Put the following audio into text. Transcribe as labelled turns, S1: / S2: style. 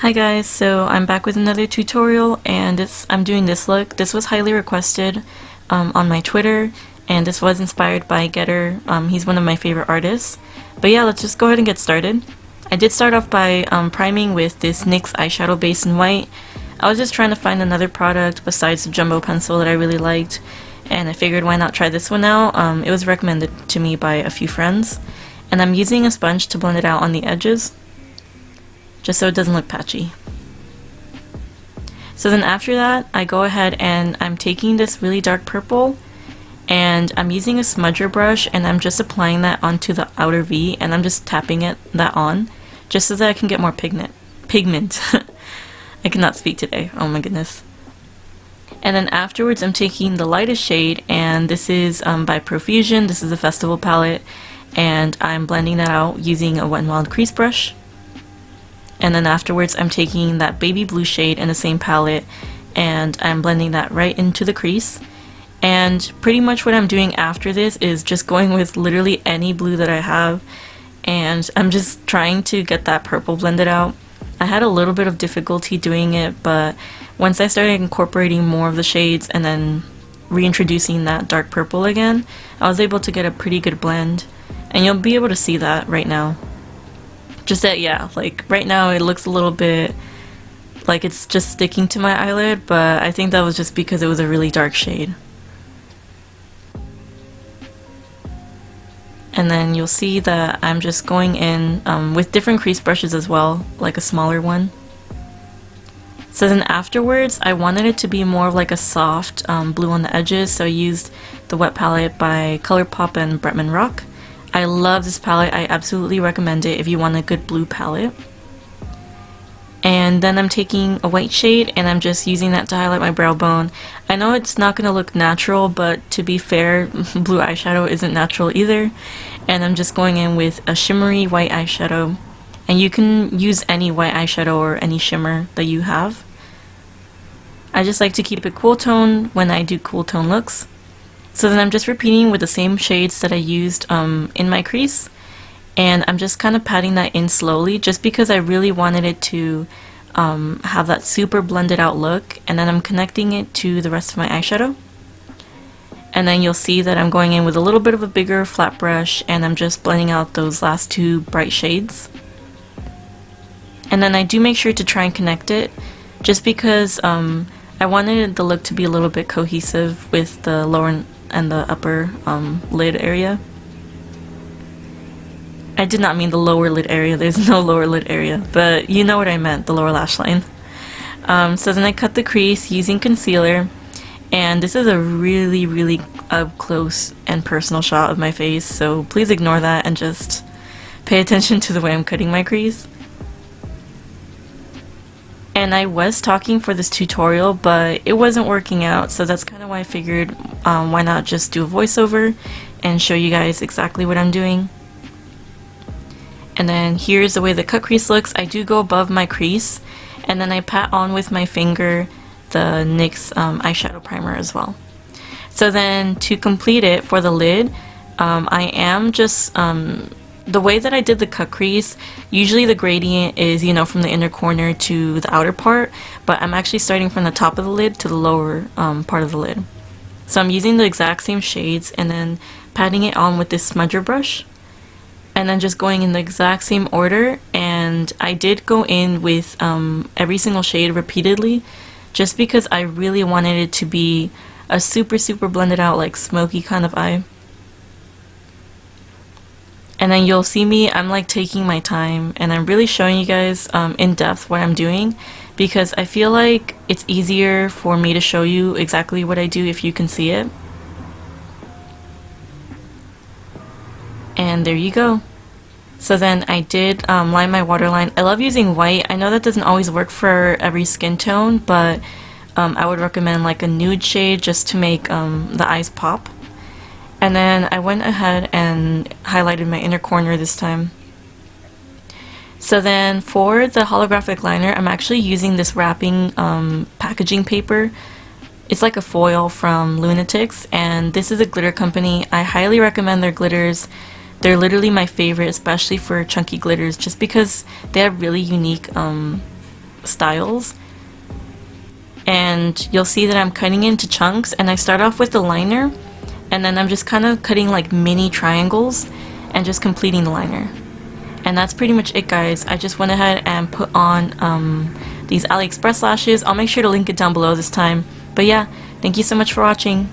S1: Hi guys, so I'm back with another tutorial and I'm doing this look. This was highly requested on my Twitter, and this was inspired by Getter. He's one of my favorite artists. But yeah, let's just go ahead and get started. I did start off by priming with this NYX eyeshadow base in white. I was just trying to find another product besides the jumbo pencil that I really liked, and I figured why not try this one out. It was recommended to me by a few friends, and I'm using a sponge to blend it out on the edges, just so it doesn't look patchy. So then after that, I go ahead and I'm taking this really dark purple and I'm using a smudger brush and I'm just applying that onto the outer V, and I'm just tapping that on just so that I can get more pigment. I cannot speak today, oh my goodness. And then afterwards I'm taking the lightest shade, and this is by Profusion. This is a festival palette, and I'm blending that out using a Wet n Wild crease brush. And then afterwards I'm taking that baby blue shade in the same palette and I'm blending that right into the crease. And pretty much what I'm doing after this is just going with literally any blue that I have, and I'm just trying to get that purple blended out. I had a little bit of difficulty doing it, but once I started incorporating more of the shades and then reintroducing that dark purple again, I was able to get a pretty good blend, and you'll be able to see that right now. Just that, yeah, like right now it looks a little bit like it's just sticking to my eyelid, but I think that was just because it was a really dark shade. And then you'll see that I'm just going in with different crease brushes as well, like a smaller one. So then afterwards, I wanted it to be more of like a soft blue on the edges, so I used the Wet palette by Colourpop and Bretman Rock. I love this palette. I absolutely recommend it if you want a good blue palette. And then I'm taking a white shade and I'm just using that to highlight my brow bone. I know it's not going to look natural, but to be fair, blue eyeshadow isn't natural either. And I'm just going in with a shimmery white eyeshadow. And you can use any white eyeshadow or any shimmer that you have. I just like to keep it cool tone when I do cool tone looks. So then I'm just repeating with the same shades that I used in my crease, and I'm just kind of patting that in slowly just because I really wanted it to have that super blended out look, and then I'm connecting it to the rest of my eyeshadow. And then you'll see that I'm going in with a little bit of a bigger flat brush and I'm just blending out those last two bright shades. And then I do make sure to try and connect it just because I wanted the look to be a little bit cohesive with the lower and the upper lid area. I did not mean the lower lid area, there's no lower lid area, but you know what I meant, the lower lash line. So then I cut the crease using concealer, and this is a really up close and personal shot of my face, so please ignore that and just pay attention to the way I'm cutting my crease. And I was talking for this tutorial, but it wasn't working out, so that's kind of why I figured why not just do a voiceover and show you guys exactly what I'm doing. And then here's the way the cut crease looks. I do go above my crease, and then I pat on with my finger the NYX eyeshadow primer as well. So then to complete it for the lid, I am just the way that I did the cut crease, usually the gradient is, you know, from the inner corner to the outer part, but I'm actually starting from the top of the lid to the lower part of the lid. So I'm using the exact same shades and then patting it on with this smudger brush, and then just going in the exact same order. And I did go in with every single shade repeatedly just because I really wanted it to be a super blended out, like smoky kind of eye. And then you'll see me, I'm like taking my time and I'm really showing you guys in depth what I'm doing, because I feel like it's easier for me to show you exactly what I do if you can see it. And there you go. So then I did line my waterline. I love using white. I know that doesn't always work for every skin tone, but I would recommend like a nude shade just to make the eyes pop. And then I went ahead and highlighted my inner corner this time. So then for the holographic liner, I'm actually using this wrapping packaging paper. It's like a foil from Lunautics, and this is a glitter company. I highly recommend their glitters. They're literally my favorite, especially for chunky glitters, just because they have really unique styles. And you'll see that I'm cutting into chunks, and I start off with the liner, and then I'm just kind of cutting like mini triangles and just completing the liner. And that's pretty much it, guys. I just went ahead and put on these AliExpress lashes. I'll make sure to link it down below this time. But yeah, thank you so much for watching.